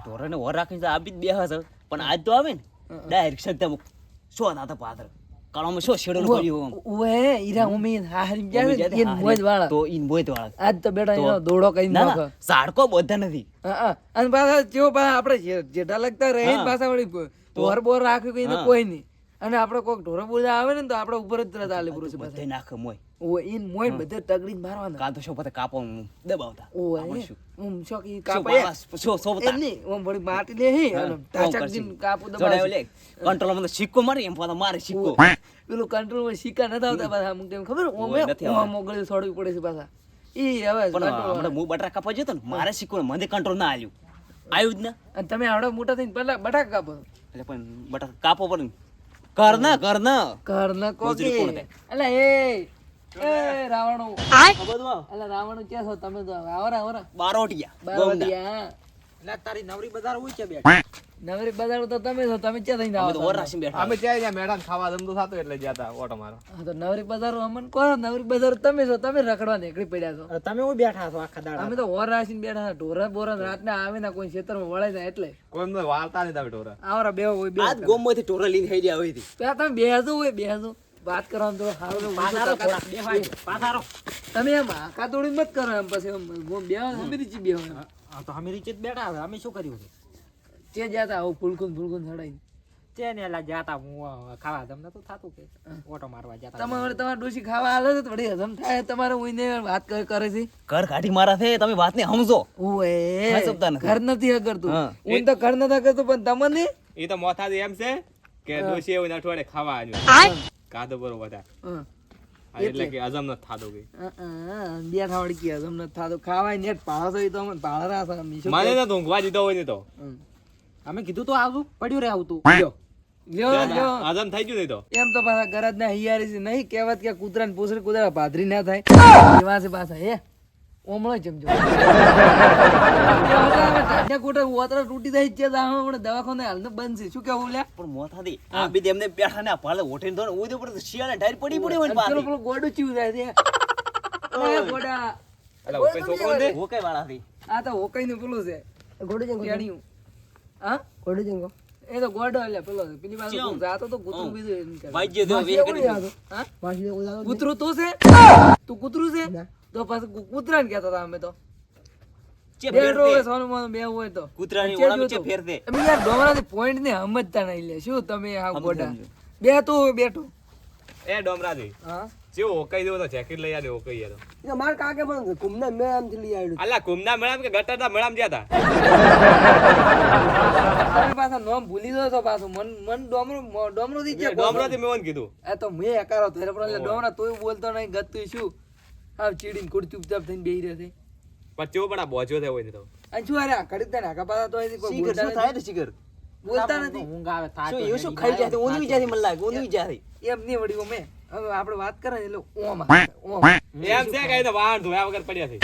ઢોરાને ઓર રાખીને આપી જ બેહા છે પણ આજ તો આવે ને ડાયરેક્ટ સત્તા શો ના તો પાત્ર કાળોમાં શો શેડો પડ્યો ઓએ ઈરા ઉમી હારી ગયા ઈન મોજ વાળા તો ઈન મોજ વાળા આજ તો બેટા એનો દોડો કઈ નાખો સાડકો બધા નથી અને પાછા જેવો પાછા આપણે જેટા લગતા રહે ને પાછા વળી બોર બોર રાખ્યું કઈ તો કોઈ નહીં અને આપણે કોક ઢોરો બોલા આવે ને તો આપણે ઉપર જ તરત આલે પુરુષ પાસે બધે નાખે મોય ઓ ઈન મોય બધે તગડીને મારવાના કાં તો શો પતે કાપો દબાવતા ઓ શોકી કાપે શો બતા એની ઓમ વળી માટી લે હે અને ટાચક દિન કાપુ જોડાયો લે કંટ્રોલ માં સિક્કો મારી એમ પાછા મારે સિક્કો પેલું કંટ્રોલ માં સિક્કા નતા આવતા પાછા અમુક ટાઈમ ખબર ઓમ મોગળી છોડવી પડે છે પાછા ઈ હવે પણ હમણાં હું બટાકા કાપવા જતો ને મારે સિક્કો મને કંટ્રોલ ના આવ્યું જ ને અને તમે આવડે મોટા થઈને પહેલા બટાકા કાપો એટલે પણ બટાકા કાપો પણ કર ન કોકી અલા એ રાવણો અલા રાવણો ક્યાં છો તમે તો આવરા બારોટિયા એટલે તારી નવરી બજાર હોય છે બેઠા નવરી બજાર તો તમે છો તમે ક્યાં થઈને આવો અમે ત્યાં મેદાન ખાવા જમતો થતો એટલે જ્યાતા ઓટો મારો હા તો નવરી બજાર અમન કો નવરી બજાર તમે છો તમે રખડવા નીકળી પડ્યા છો તમે હું બેઠા છો આખા દાડા અમે તો ઓર રાખીને બેઠા ઢોરા બોરા રાતના આવે ના કોઈ ખેતરમાં વળાઈ જાય એટલે કોઈ મને વાળતા નહીં તમે ઢોરા આવરા બે હોય બે આજ ગોમમાંથી ઢોરા લઈને થઈ ગયા હોય હતી પેલા તમે બેહજો વાત કરવાનું તો સારું પાછારો તમે એમ આખા તોડીને મત કરો એમ પછી એમ બે ચી બે તો અમે રીચે જ બેઠા હવે અમે શું કર્યું છે તે જાતા આવું ફૂલકુન ચડાઈને તે ને એલા જાતા હું ખાવા તમને તો થાતું કે ઓટો મારવા જાતા તમારે ડોશી ખાવા આલે તો વળી હજમ થાય તમારે ઉઈને વાત કરે છે ઘર કાઢી મારા છે તમે વાતને સમજો ઓએ સમજતા નથી. ઘર નથી અગરતું હું તો ઘર નથી કરતો પણ તમને એ તો મોથાથી એમ છે કે ડોશી એવું અઠવાડે ખાવા આવ્યો કાદો બરોબર એટલે કે હજમ નથી થાતું કે બેઠા વળી કે હજમ નથી થાતું ખાવાય નેટ પાળો તો અમને પાળરા છે મને તો ઊંઘવા દીધો હોય ને તો અમે કીધું તો આવતું પડ્યું રે આવતું લ્યો હજમ થઈ ગયું નહીં તો એમ તો પાછા ગરજ ના હિયારી છે નહીં કહેવત કે કૂતરા ને પૂછડી કૂતરા ભાદરી ના થાય એવા છે પાછા હે ઓમળો જમજો કૂતરા ઓતરા તૂટી જાય છે દવાખાને હાલ બંધ છે શું કેવું લ્યા પણ મોથાથી આ બી એમને બેઠા ને પાલે ઓઠીને ધોને ઉઈ ઉપર શિયાળે ઢારી પડી હોય ને પાછી પેલું ગોડું ચીવ જાય છે ગોડા એટલે ઓકે છોકરો દે ઓકે વાળાથી આ તો હોકઈ નું પેલું છે ગોડું જંગો હા ગોડું જંગો એ તો ગોડો એટલે પેલો પેલી બાજુ જાતો તો કૂતરું બીજું વાજ્ય દો વે કરી હા કૂતરું તો છે તું કૂતરું છે તો પાછું કૂતરા ને કહેતા હતા અમે તો ચે બે ફેર રોવે દે સોનું મોનું બે હોય તો કૂતરાની ઓળામાં ચે ફેર દે અમે યાર ડોમરાથી પોઈન્ટ ને સમજતા નહીં લે શું તમે આ ગોડા બે તો બેઠો એ ડોમરાજી હા જેવો ઓકાઈ દેવો તો જેકેટ લઈ આલે ઓકાઈ યાર એ માર કાકે પણ કુમના મેળામ થી લઈ આવ્યો અલા કુમના મેળામ કે ગટરના મેળામ જ્યાં તમે પાછા નામ ભૂલી દો તો પાછું મન ડોમરો થી હતા ડોમરાથી મેં કીધું આ તો મેં એકારો થયો પણ એટલે ડોમરા તોય બોલતો નહીં ગતું શું હા ચીડીને કુડ ચૂપચાપ થઈને બેહી રહ્યો છે પણ ચેવો પણ આ બોજો થયો હોય ને તો આ શું અરે કડી તને આકા પાછા તો કોઈ શીખર બોલતા શું થાય ને શીખર બોલતા નથી ઊંઘ આવે શું એવું શું ખાઈ જાય ઊંઘી જાય મને લાગે ઊંઘી જાય એમ નહીં વળી અમે હવે આપણે વાત કરે એટલે ઓમ એમ છે કે તો વાહન ધોયા વગર પડ્યા છે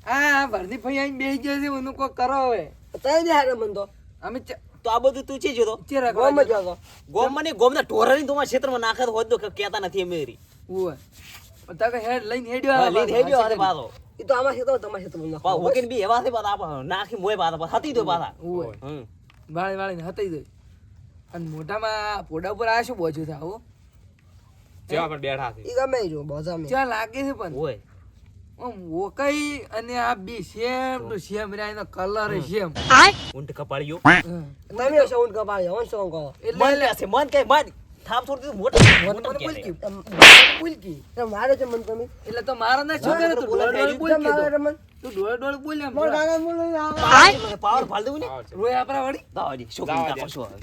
આ ભરતી ફઈ આઈને બેહી ગયો છે એનું કોઈ કરો હવે તઈ દે હારે મન તો અમે તો આ બધું તું છે જોતો ચેરા ગોમ જ હતો ગોમમાં ને ગોમના ઢોરાની તમારા ક્ષેત્રમાં નાખે તો હોત તો કહેતા નથી અમે ઓય તાકે હેડ લઈને હેડ્યો લઈને હેડ્યો હારે પાછો ઈ તો આમાં છે તો તમારે છે તો પા હોકીને બી એવા છે પાછા આપ નાખી મોય પાછા હતી દો પાછા ઓય વાળી ને હતાઈ દે અને મોઢામાં પોડા ઉપર આ શું બોજ્યું છે આવો જેવા પણ બેઠા છે ઈ ગમે જો બોજામે ચા લાગે છે પણ ઓય ઓમ ઓકઈ અને આ બી સેમ ટુ સેમ રાઈનો કલર સેમ ઊંટ કપાળ્યો તમે શું ઊંટ કપાળ્યો હું શું કહો મન કે છે મન કે મન થાપ છોડ દીધું મોટો બોલકી તો મારે છે મન તમે એટલે તો મારા ના શું કરે તું ડોળ બોલ કે તું ડોળ બોલ એમ મોર ગાગા બોલ પાવર ફાલ દઉં ને રોય આપરા વડી દાવાજી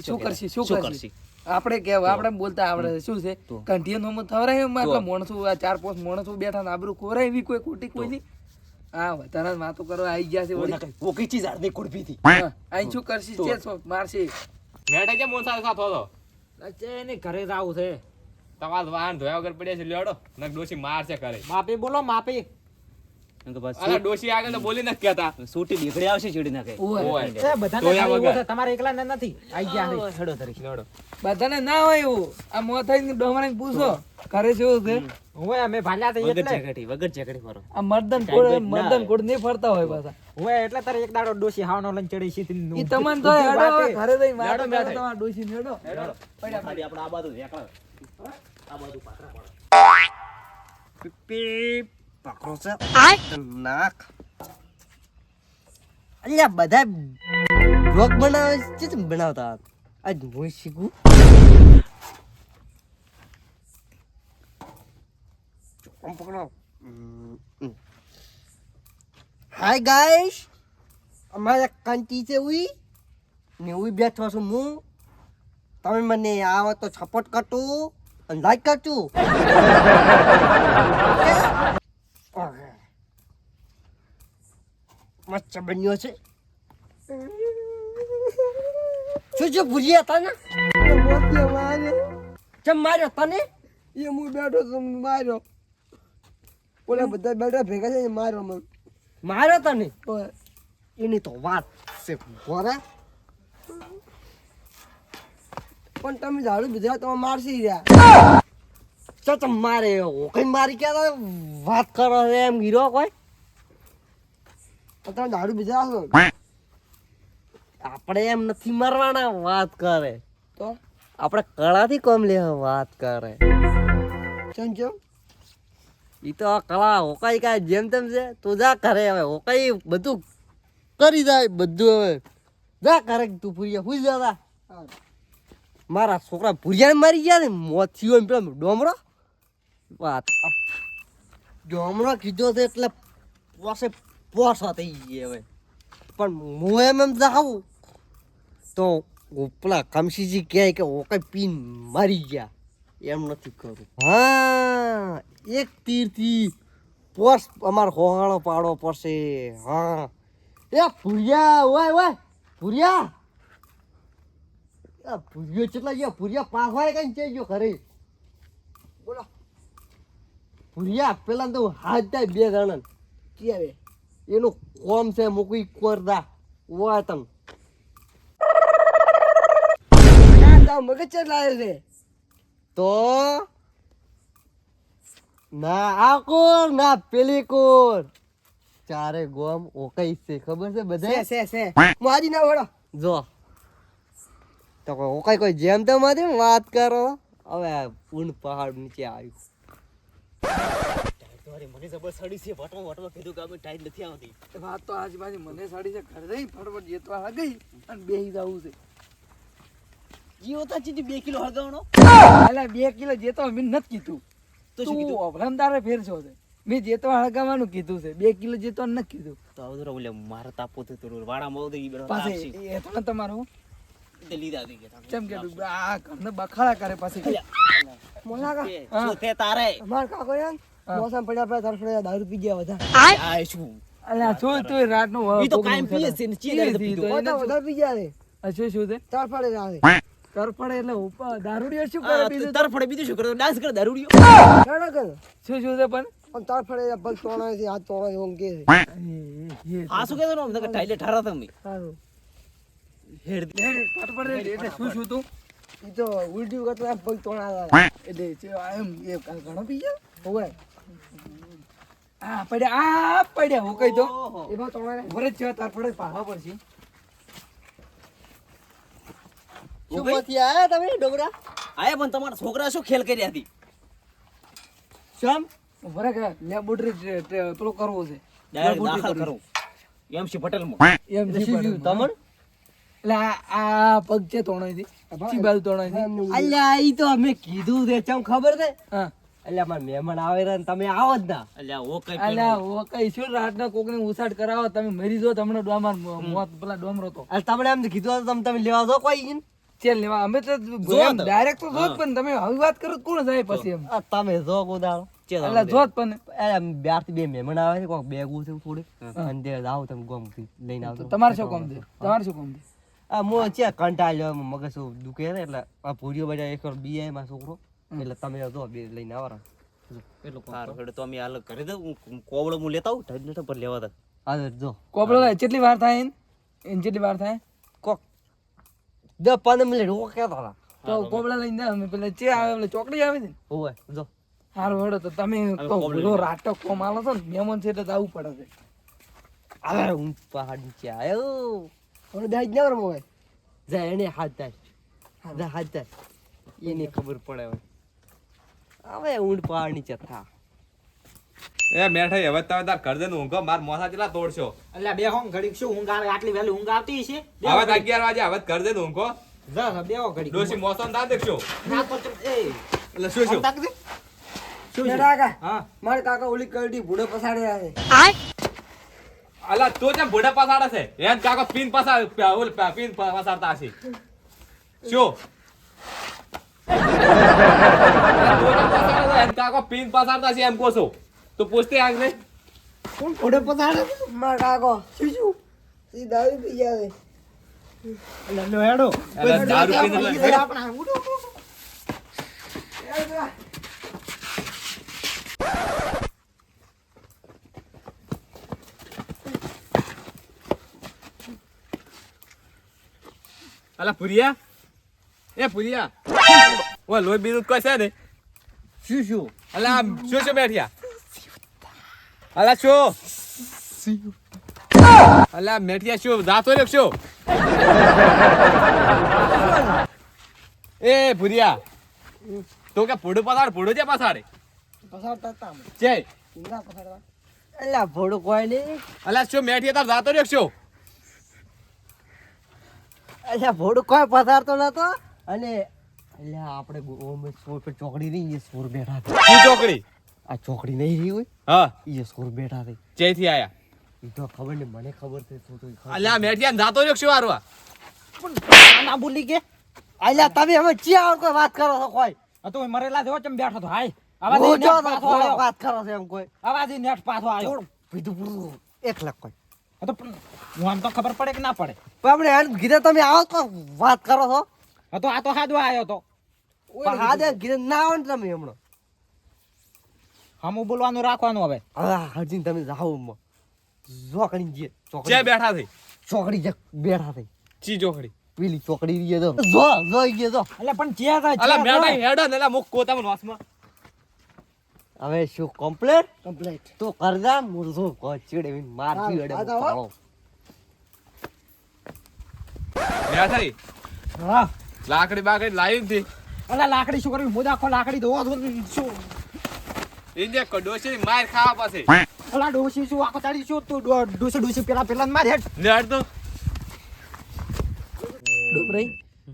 શું કરશે આપણે કેવા આપણે બોલતા આવડે શું છે કંઠિયન હોમ થવરાય એમ આટલા માણસો આ 4-5 માણસો બેઠા ને આબરૂ કોરાય એવી કોઈ ખોટી કોઈ નહીં હા વતાના વાતો કરવા આવી ગયા છે વળી કોકી ચીજ આડની કુડપી થી આઈ શું કરશી છે મારશે બેઠા છે મોન સાથે હતો અચ્છા એને ઘરે જાવું છે તમાર વાહન ધોયા વગર પડ્યા છે લેડો નક ડોસી માર છે કરે માપી બોલો માપી એમ કે બસ અલા ડોશી આગળ તો બોલી નથી કહેતા. સૂટી દીકરી આવશે ચીડી નાખે ઓય. ઓય. એ બધાને જોયા ખાલી વગર. એવું છે, તમારે એકલાને નથી આઈ ગયા છે. હેડો ધરી લડો. બધાને ના હોય એવું. આ મોથાઈને ડોમરાને પૂછો ઘરે છે એવું છે. ઓય અમે ભાલ્યા હતા વગર એટલે વગર જેકેટી ફરો આ મર્દન કાંઈ કોડ બેન ના મર્દન આવે. કોડ નહીં ફરતા હોય પાછા. ઓય એટલે તારે એક દાડો ડોશી હાવનો લઈને ચડી સીધી ઈ તમને તો હેડો ઘરે જઈને વાત હેડો, કરો હેડો. તમારા ડોશીને હેડો. ખાલી આપણે આ બાજુ ઝેકડા. આ બાજુ પાથરા પડે. પીપી પકડો છે નાક અલ્યા બધા બ્લોગ બનાવે છે કેમ બનાવતા આજ હું શીખું આમ પકડો હાય ગાઈસ અમારા કંટી છે ઉઈ ને ઉઈ બેઠો છું હું તમે મને આવો તો સપોર્ટ કરજો અને લાઈક કરજો મસ્ત બન્યો છે શું ભૂલ્યા હતા ને ચમ માર્યો તને એ હું બેઠો તો માર્યો. ઓલા બધા બેઠા ભેગા છે માર્યો મને. માર્યો તને ઓય. એની તો વાત છે બોરા પણ તમે ઝાડુ બીજા તો મારસી રહ્યા. ચો ચમ મારે કઈ મારી ક્યાં વાત કરો છો એમ ગીરો કોઈ તમે ઝાડુ બીજા છો આપણે એમ નથી મારવાના વાત કરે તો આપણે કળાથી કોમ લે વાત કરે ચમ ચમ ઈ તો આ કળા હોકાઈ કાંઈ જેમ તેમ છે તું જા કરે હવે હોકાઈ બધું કરી જાય બધું હવે જા કરે તું ભૂરિયા હુઈ જા મારા છોકરા ભૂરિયાને મારી ગયા ને મોત થયો એમ પેલો ડોમરો વાત ડોમરો કીધો છે એટલે પોસે પોસા થઈ ગઈ હવે પણ હું એમ જાઉં તો પેલા કમસીજી કહે કે ઓકે પીન મારી ગયા એમ નથી કરું હા એક તીરથી પોસ અમારે હોહાળો પાડવો પડશે હા એ ભૂરિયા ઓય ઓય ભૂરિયા ભૂરિયો કેટલા ગયો ભૂરિયા પાછા કઈ જઈ ગયો ઘરે બોલો ભૂરિયા પેલા તો હાથ થાય બે જણા કે એનું કોમ છે મૂકી કરતા ઓય તમ મગજ ચેટ લાવ્યો છે તો ના આ કોર ના પેલી કોર ચારે ગોમ ઓકઈ છે ખબર છે બધે છે મારી ના વડો જો તો કોઈ ઓકઈ કોઈ જેમ તેમ હતી વાત કરો હવે પૂર્ણ પહાડ નીચે આવ્યું મને જબર સડી છે વટવા વટવા કીધું કે અમે ટાઈટ નથી આવતી. વાત તો આજ બાજુ મને સાડી છે ઘરે જઈ ફટફટ જેતવા લાગી અને બેહી જવું છે. જીવો તો ચીજી 2 કિલો હળગાવવાનો. એટલે 2 કિલો જેતવા મેં નથી કીધું. તો શું કીધું? તું અભરમદારે ફેરશો છે. મેં જેતવા હળગાવવાનું કીધું છે 2 કિલો જેતવા નથી કીધું. તો હવે તો ઓલે મારે તાપો તો થોડું વાડામાં આવતો ઈ બેડો પાસે તાપસી. એ તો તમારું તે લીધા દે ગયા ચમ કે આ ઘરને બખાડા કરે પાછી મોલા શું તે તારે અમાર કાકો યાર મોસમ પડ્યા પડ્યા તરફડે દારૂ પી ગયા વધારે આ શું અલ્યા શું તું રાતનું ઈ તો કાંઈ પીએ છે ને ચી દાડે તો પીધું. વધારે પી ગયા રે શું છે તરફડે આવે કરપડે એટલે ઉપર દારૂડિયો શું આ કરે તો બીજું તરફડે બીજું શું કરતો ડાન્સ કરે દારૂડિયો. ચડો કર શું છે પણ પણ તરફડે પગ તોડાય છે હાથ તોડાય એમ કે છે આ શું કહેતો ને ટાઈલે ઠારા તમે સારું હેડ દે. કરપડે એટલે શું તું ઈ તો ઉલટી કરતો એમ પગ તોડાય એટલે એમ એ ઘણો પી ગયા હોવે આ પડ્યા હું કહી દો ઓહો. એમાં તોડાય વરજ જેવા તારફડે પાડવા પડશે શું માંથી આયા તમે ડોબરા આયા પણ તમારા છોકરા શું ખેલ કરી હતી શમ વરગ લેબોરેટરી પેલો કરવો છે ડાયરેક્ટ દાખલ કરો એમસી પટેલમાં. એમ શું તમન એટલે આ પગ છે તોણાઈ થી બાજુ તોણાઈ અલ્યા ઈ તો અમે કીધું છે ચમ ખબર છે હા અલ્યા મારા મહેમાન આવે રે ને તમે આવો જ ના અલ્યા ઓ કઈ અલ્યા ઓ કઈ શું રાતના કોકને ઉસાટ કરાવો તમે મરી જો તમને ડોમાર મોત પેલા ડોમરો તો અલ તમને એમ કીધું હતું તમે લેવા દો કોઈ ઈન ચેલ લેવા અમે તો ડાયરેક્ટ તો જોત પણ તમે આવી વાત કરો તો કોણ જાય પછી એમ આ તમે જો ગોદાળો એટલે જોત પણ બાર થી બે મહેમાન આવે છે કોક બેગું છે થોડી અને તે આવો તમે ગોમ લઈને આવજો તમારે શું કામ છે તમારે શું કામ છે આ મો છે કંટાળ્યો મગજ દુખે ને એટલે આ ભૂરીઓ બજા એક વાર બીઆઈ માં છોકરો એટલે તમે જો બે લઈને આવરા એટલું કોક સારું હેડો તો અમે હાલ ઘરે તો કોવળો હું લેતા આવું ઢડ નઠ પર લેવા તા હાલે જો કોબળો લાય, કેટલી વાર થાય એને કેટલી વાર થાય કોક 10-15 મિનિટ હું કહેતો હતા તો કોબળા લઈને જાય અમે પેલા ચે આવે પેલા ચોકડી આવે ને ઓય જો હારું હેડો તો તમે કોબળો રાટો કોમ આલો છો ને મહેમાન છે એટલે જવું પડે છે હવે હું પહાડ નીચે આવ્યો હવે દાજ ન રમો ભાઈ જા એને હાથ દાજ જા હાથ દાજ એને ખબર પડે હવે ઊંડ પહાડ નીચે થા એ મેઠાઈ હવે તમે તાર ઘર જઈને ઊંઘો માર મોસા કેટલા તોડશો એટલે બે હોમ ઘડીક શું ઊંઘ આવે આટલી વહેલી ઊંઘ આવતી છે હવે તો 11 વાગે હવે ઘર જઈને ઊંઘો જા બેહો ઘડીક ડોશી મોસમ ના દેખશો ના તો એ એટલે શું શું શું છે? હા મારે કાકા ઓલી કરડી ભૂડો પસાડે આવે અલા તો જેમ ભોડા પાસાડે છે એન કાકો પીન પાસા ઓલ પીન પાસાડતા હશે શું એન કાકો પીન પાસાડતા છે એમ કહો છો તો પૂછતે આગળ કોણ ભૂડો પસાડે માર કાકો શું શું સી દારૂ પી જાય એટલે લો હેડો અલા દારૂ પીને લઈ આપણા ઉડો અલા પુરિયા એ પુરિયા ઓ લોહી બીનું કોઈ છે ને શું શું અલા આમ શું શું બેઠ્યા અલા શું અલા મેઠિયા શું જાતો રે શું એ પુરિયા તો કે ભોડું પસાડ ભોડું છે પસાડે પસાડતા તા છે ના પસાડવા એલા ભોડો કોઈ નહીં અલા શું મેઠિયા તાર જાતો રે શું અલ્યા ભોડું કોઈ પસારતો નતો અને અલ્યા આપણે ઓમે સોર પર ચોકડી નહીં એ સોર બેઠા હતા શું ચોકડી આ ચોકડી નહીં રહી હોય હા એ સોર બેઠા હતા ચેથી આયા એ તો ખબર ને મને ખબર છે તો અલા મેઠિયા જાતો રે શું હારવા ના બોલી કે અલ્યા તમે હવે ચિયા કોઈ વાત કરો છો કોઈ આ તો મરેલા જેવો ચમ બેઠો તો હાય હું જો આવાજ તો કોઈ વાત કરો છો એમ કોઈ આવાજ નેટ પાછો આવ્યો પીધું પૂરું 1 લાખ કોઈ આ તો પણ હું આમ તો ખબર પડે કે ના પડે પણ આપણે હેડ ગીરે તમે આવો તો વાત કરો છો આ તો હાદવા આવ્યો તો પણ હા દે ગીરે ના આવો ને તમે હમણાં હમું બોલવાનું રાખવાનું હવે હવે હરજીન તમે જાઓ ચોકડી જે ચે ચોકડી બેઠા થઈ ચોકડી જે બેઠા થઈ ચી ચોકડી પેલી ચોકડી રીએ તો જો ગયે તો એટલે પણ ચિયા અલા મેઠાઈ હેડો ને અલા મુક કોતા મને વાસમાં હવે શું કમ્પ્લીટ તો કરજા મુરઝો કો ચીડે માર ચીડે પાડો મેઠાઈ હા લાકડી બાકડી લાવી હતી અલા લાકડી શું કરવી હું આખો લાકડી ધોવા ધો શું ઇન્જે ડોશી માર ખાવા પાસે અલા ડોસી શું આખો ચાડી શું તું ડોસી પેલા માર હેડ ને હેડ તો ડોબરાઈ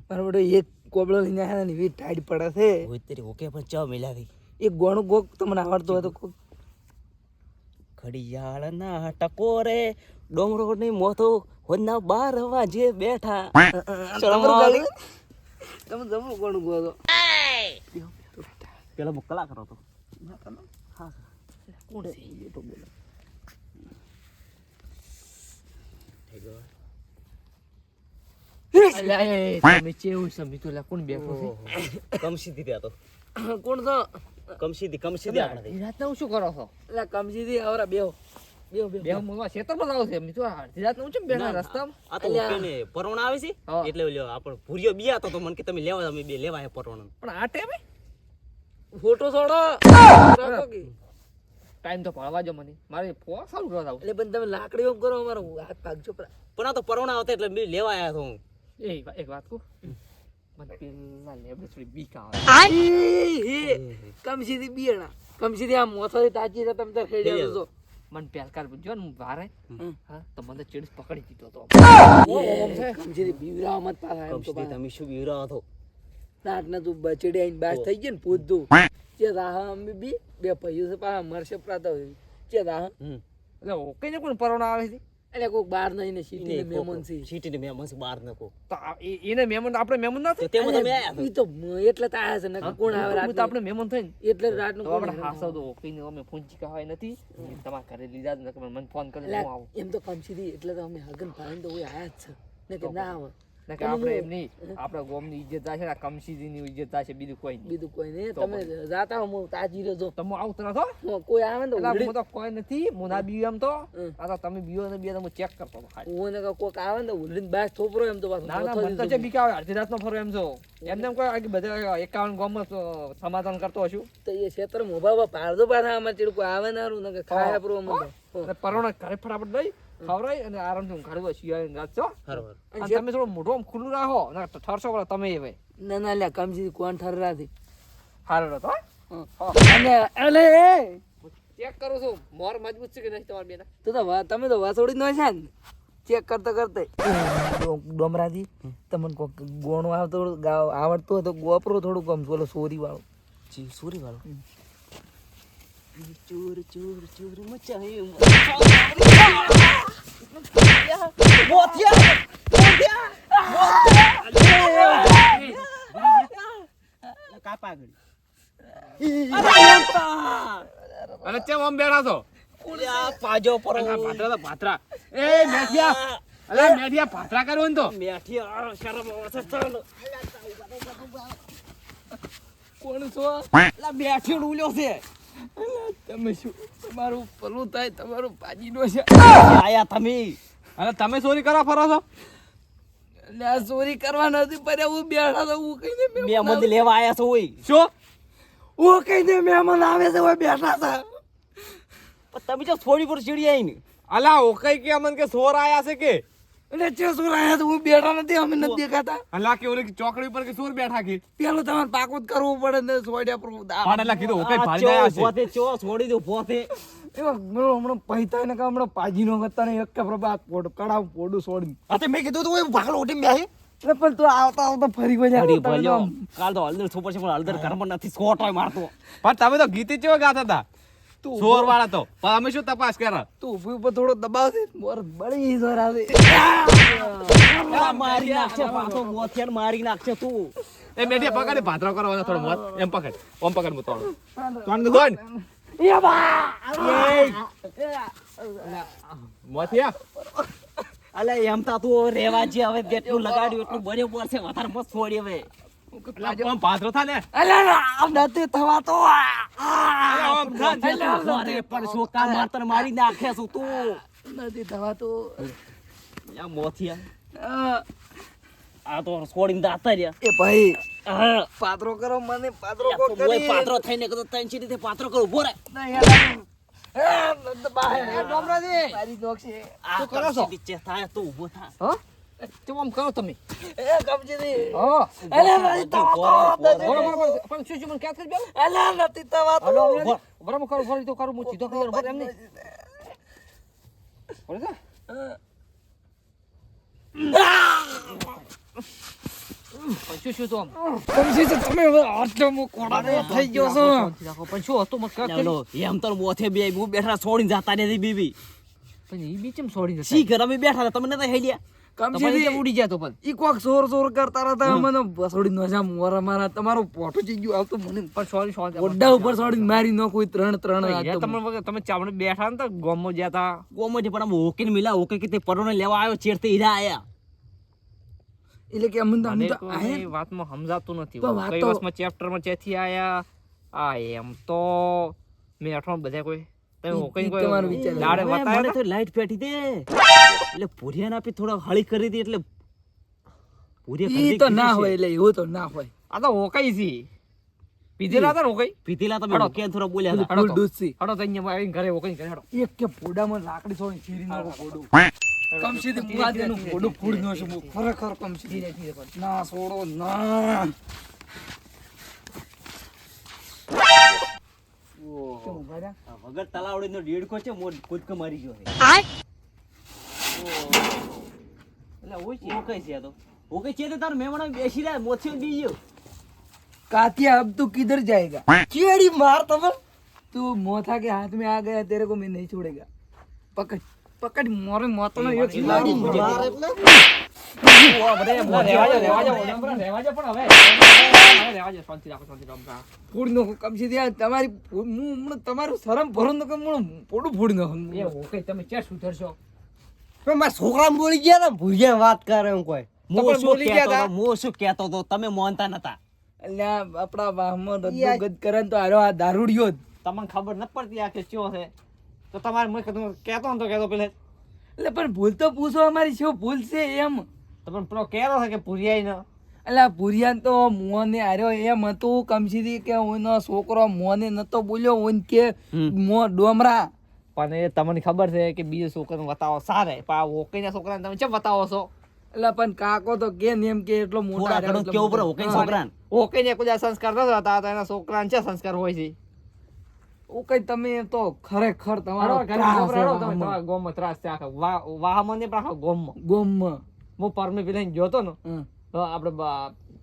બરાબર એક કોબળો લઈને આયા ને એવી ટાઈટ પડે છે હોય તેરી ઓકે પણ ચા મિલાવી એક ગોણું ગોક તમને આવડતું હોય તો કોક ઘડિયાળ ના ટકોરે ડોમરો ની મોતો હોના 12 વાગે બેઠા તમારું ગાડી તમે જમણું ગોણું ગોતો પેલા મુકલા કરો તો કોણ છે એ તો બોલો અલ્યા એ તમે ચેવું સમજી તો કોણ બેઠો છે કમસીદી ત્યાં તો કોણ છો કમસીદી આપણે રાત હું શું કરો છો એટલે કમજીથી આવરા બેહો બેહો બે હું ખેતર પર લાવું છે મિત્રો રાત હું ચમ બેઠા રસ્તામાં આ તો ઓકે ને પરોણા આવે છે હા. એટલે લ્યો આપણ ભૂરિયો બિયા તો મને કે તમે લેવા અમે બે લેવા હે પરોણા પણ આ ટાઈમે ફોટો છોડો રાખો કે ટાઈમ તો પાડવા જો મને મારે ફોન સારું કરવા આવું એટલે પણ તમે લાકડીઓ એમ કરો અમારો હાથ ભાગજો પણ આ તો પરોણા આવતા એટલે બે લેવા આયા તો હું એક વાત કહું મને પેલા લેબડે થોડી બીક આવે કમસીથી બિયાણા કમસીથી આ મોથાથી તાજી છે તમે તાર ખેડી આવજો મને પહેલકાર જો ને હું વારે હા તો મને ચીડ પકડી દીધો તો કમસીથી બીવરાવ મત પાછા એમ તો કમસીદી તમે શું બીવરા હતો રાતના તું બચડી આઈને બાસ થઈ ગઈ ને પૂછતું કે રાહ અમે બી બે પૈયું છે પાછા મરશે પ્રાતા કે રાહ એટલે ઓકે ને કોણ પરોણા આવે છે એટલે કોઈક બાર નહીં ને સીટી મહેમાન છે સીટી ને મેમન બહાર નકો તો એને મહેમાન આપણે મહેમાન ના તો તેમાં તમે આયા ઈ તો એટલે તો આયા છે ને કોણ આવે તો રાતનું? આપણે મહેમાન થઈ ને એટલે રાતનું તો કોણ આપણે આવે? હાસવ તો ઓકે ને અમે ફોન ચીકા હોય નથી તમારા ઘરે લીધા જ નથી મને ફોન કરીને એટલે હું આવું એમ તો કમસીથી એટલે તો અમે હગન ભાઈને તો કોઈ આયા જ છે ને કે ના આવે ને કે આપણે એમ નહીં આપણા ગોમની ઇજ્જત થાય છે ને કમસીજીની ઇજ્જત થાય છે બીજું કોઈ નહીં બીજું કોઈ નહીં તો તમે જાતા હો હું તાજી રહેજો તમે આવતા છો કોઈ આવે ને તો એટલે ઉડી- હું તો કોઈ નથી હું ના બીવ એમ તો આ તો તમે બીવો ને બે હું ચેક કરતો હતો ખાલી હું ને કોક આવે ને તો ઉડીને બાર થોપરો એમ તો પાછો ના ના મોથો મને તો દીધો. છે બીક આવે અડધી રાતનો ફરો એમ છો એમને એમ કોઈ આગળ બધા 51 ગામમાં સમાધાન કરતો હશું તો એ ક્ષેત્ર મોભા પાડતો પાછા આમાં ચીડ કોઈ આવે ના હારું ને કે ખાયા પૂરો અમને તો. અને પરોણા ઘરે ફટાફટ લઈ ખવડાવી અને આરામથી ઊંઘાડવું શિયાળાની રાત છો બરાબર અને તમે થોડું મોઢું આમ ખુલ્લું રાખો ને ઠરશો પડે તમે એ ભાઈ ના ના લ્યા કમજી કોણ ઠરરાથી હારો તો અને અલે એ ચેક કરું છું મોર મજબૂત છે કે નહીં તમારા બેના તો તમે તો વાસોડી નો છે ને ચેક કરતા કરતા ડોમરાથી તમને કોક ગોણું આવડતું હોય તો ગોપરો થોડું કમ બોલો સોરી વાળો જી સોરી વાળો ચોર ચોર ચોર મચાય કાપા ગળી અને ચેમ આમ બેઠા છો પાજો પર ભાતરા તો ભાતરા એ મેઠિયા અલે મેઠિયા ભાતરા કરવો ને તો મેઠી શરમ આવશે ચાલો કોણ છો લા બેઠી ઉલ્યો છે તમે શું તમારું પલું થાય તમારું પાજી નો છે આયા તમે અને તમે ચોરી કરવા ફરો છો એટલે આ ચોરી કરવા નથી પડ્યા હું બેઠા તો હું કહીને બે મંદી લેવા આયા છો ઓય શું હું કહીને મહેમાન આવે છે હું બેઠા હતા પણ તમે જો થોડી પર ચીડી આઈ ને અલા ઓકઈ કે અમન કે સોર આયા છે કે એટલે જે ચોર આયા તો હું બેઠા નથી અમે નથી દેખાતા અલા કે ઓલી ચોકડી પર કે સોર બેઠા કે પેલું તમારે પાકું જ કરવું પડે ને સોડ્યા પર પણ અલા કીધું ઓકઈ ભારી આયા છે પોતે ચો છોડી દો પોતે હમણાં પૈતા ને હમણાં પાજી નો કરતા ને એક પ્રભા કડાવ પોડું છોડી અતે મેં કીધું તો ઓય ભાગલો ઉઠી બેહી એટલે પણ તું આવતા આવતા ફરી વળ્યા ફરી તમે ભલ્યો તો કાલ તો હળદર સુપર છે પણ હળદર ઘરમાં નથી સ્કોટોય મારતો પણ તમે તો ગીતી ચેવા ગાતા હતા તું સોર વાળા તો પણ અમે શું તપાસ કર તું ઉભી ઉપર થોડો દબાવ દે મોર બળી જોર આવે મારી નાખશે પાછો મોથિયાને મારી નાખશે તું એ મેઠિયા પકડ ભાતરા કરવાનો થોડો મત એમ પકડ ઓમ પકડ મુ તોડ તોડ મોથિયા અલે એમ તા તું રેવાજી હવે જેટલું લગાડ્યું એટલું બરાબર છે વધારે મત છોડી હવે ઓમ ભાતરો થા ને અલા આમ નથી થવાતો ઓમ થા અરે પણ શોકા મારતર મારી નાખે છું તું નથી થવાતો યા મોથિયા આ તો છોડીને દાતા રહ્યા એ ભાઈ હા પાત્રો કરો મને પાત્રો કો તું મોય પાત્રો થઈને કદો તન ચીડી પાત્રો કરો ઉભો રહે મારી નોક છે આ કરો છો નીચે થાય તું ઊભો થા હા કેમ આમ કરો તમે એ કબજી દે હા અલે મારી થવાતો પણ શું શું મને ક્યાં કરી બેલો અલે નથી થવાતો હલો બરાબર કરો ફરી તો કરું હું સીધો કરી બરાબર એમ નહીં બોલે છે પણ શું તો આમ કબજી છે તમે હવે આટલો મો કોડાનો થઈ ગયો છો પણ શું હતું મને ક્યાં લો એમ તો મોથે બે હું બેઠા છોડીને જાતા નથી બીબી પણ એ બી ચેમ છોડી સી ઘર અમે બેઠા હતા તમે નતા હેલ્યા કબજી કેમ ઉડી જાય તો પણ ઈ કોક સોર સોર કરતા હતા મને બસોડી નો જા મોરા મારા તમારો પોટો ચઈ ગયો આવતો મને પણ સોરી ઓડા ઉપર સોડી મારી નો કોઈ ત્રણ તમે ચાવડે બેઠા ને તો ગોમો જ્યાં તા ગોમોથી પણ આમ ઓકે મિલા ઓકે કે તે પરોને લેવા આવ્યો ચેડતે હીરા આયા એટલે કે અમને તો મને આયા કોઈ વાતમાં સમજાતું નથી તો વાત કઈ તો- વર્ષમાં ચેપ્ટરમાં ચેથી આયા આ એમ તો મેં અઠવાડિયું બધા કોઈ તમે હોકઈ ઈ તમારો વિચાર છે. દાડે હવે બતાવ્યા મને તા? તો લાઈટ પેટી દે એટલે ભૂરિયાને આપી થોડા હળી કરી દી એટલે ભૂરિયા ઈ ખંડી તો ના કીધી હોય છે. એટલે એવું તો ના હોય આ તો હોકઈ છે પીધેલા હતા ને હોકઈ પીધેલા તમે હળો. ઓકે થોડા બોલ્યા હતા ફૂલ દૂધથી હડો તો અહીંયા આવીને ઘરે હોકઈ ઘરે હડો એક કે ફોડામાં લાકડી છોડી ચીરી નાખો ફોડું કમસીથી મુઆદેનું ફોડું ફોડી નો છું ખરેખર કમસી ના છોડો ના કેમ ઉભા રહ્યા? આ વગર તલાવડીનો ડેડકો છે મોર કૂદકો મારી ગયો છે એટલે ઓય છે ઓકે છે આ તો ઓકે છે તો તાર મહેમાનો બેસી રહ્યા મોથીઓ બી ગયો कातिया अब तू किधर जाएगा चेड़ी मार तब तू मोथा के हाथ में आ गया तेरे को मैं नहीं छोड़ेगा पकड़ पकड़ मोरे मोतो ने एक चेड़ी मार એટલે રેવાજો પણ હવે રેવાજો શાંતિ રાખો શાંતિ રાખો ફૂડ નો કમસી દે તમારી હું તમારું શરમ ભરું ન કે હું પોડું ફૂડ નો એ હોકઈ તમે ક્યાં સુધરશો પણ મારા છોકરા બોલી ગયા ને ભૂરિયા વાત કરે એમ કોઈ તો પણ બોલી ગયા હતા. હું શું કહેતો હતો તમે માનતા નતા. અલ્યા આપણા વાહમાં રદ્દોગત કરે ને તો હારો આ દારૂડિયો જ. તમને ખબર ન પડતી આ કે ચો છે તો તમારે મને કહેતો ને તો કહેતો પેલે એટલે પણ ભૂલ તો પૂછો અમારી શું ભૂલ છે એમ. તમને પેલો કહેતો છે કે પૂરિયાઈ ન અલ્યા ભુરિયાન તો મોને હાર્યો એમ હતું કમસીદી કે ઓનો છોકરો મોને નતો બોલ્યો ઓન કે મો ડોમરા. પણ એ તમને ખબર છે કે બીજો છોકરાને બતાવો સારે પણ આ ઓકઈના છોકરાને તમે ચમ બતાવો છો? એટલે પણ કાકો તો કે ને એમ કે એટલો મોટો થોડા હાર્યો ઘણું એટલો કેવું પડે મોટો. ઓકે છોકરાને. ઓકઈને કોઈ આ સંસ્કાર ન હતા તો એના છોકરાને છે સંસ્કાર હોય છે. ઓ કઈ તમે તો ખરેખર તમારો હળો, ઘરે ત્રાસ ખબર છે હળો તમે વાહમાં. તમારા ગામમાં ત્રાસ છે આખા વાહમાં ને પણ આખા ગામમાં. ગોમમાં. હું પરમે પેલા ગયો તો ને હં. તો આપણે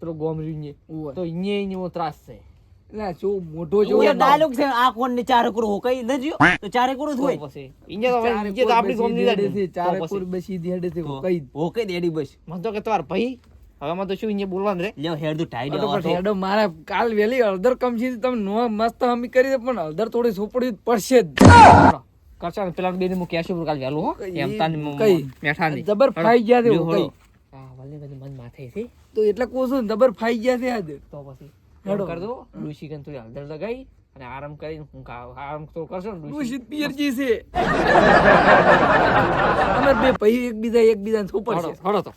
પેલું ગામ રહ્યું ઓવે. તો અહીંયા ત્રાસ છે. એટલે શું મોટો જો એ ડાયલોગ છે આ કોણ ને ચારે કુર હોકઈ ન જ્યો તો ચારે કુર જ હોય. તો પછી અહીંયા તો આપણી ગામની વાત છે. ચારે તો કુર પછી. બેસી દેડે છે તો કઈ હોકઈ દેડી બસ. મને તો કે તમારા ભાઈ હવે મને તો શું અહીંયા બોલવાનું રે લ્યો હેડ તું ટાઈડ અરે પણ હેડો મારે કાલ વેલી હળદર કમસી તમે નો મસ્ત હમી કરી દે પણ હળદર થોડી સોપડી પડશે જ. કરશો ને પેલા બેની હું કહેશું કાલ વહેલું હો એમ તાની કઈ? મેઠાની જબર ફાઈ ગયા છે લ્યો, કઈ હળો. હા વલ્લે કદી મન માથે છે તો એટલે કહું છું ને જબર ફાઈ ગયા છે આજે. તો પછી હેડો. એમ કર દો ડુસી કન તું હળદર લગાઈ અને આરામ કરીને હું આરામ તો કરશો ને ડુસી દૂષિત પિયરજી છે અમે બે ભાઈ એકબીજાને સોપડશે. હળો તો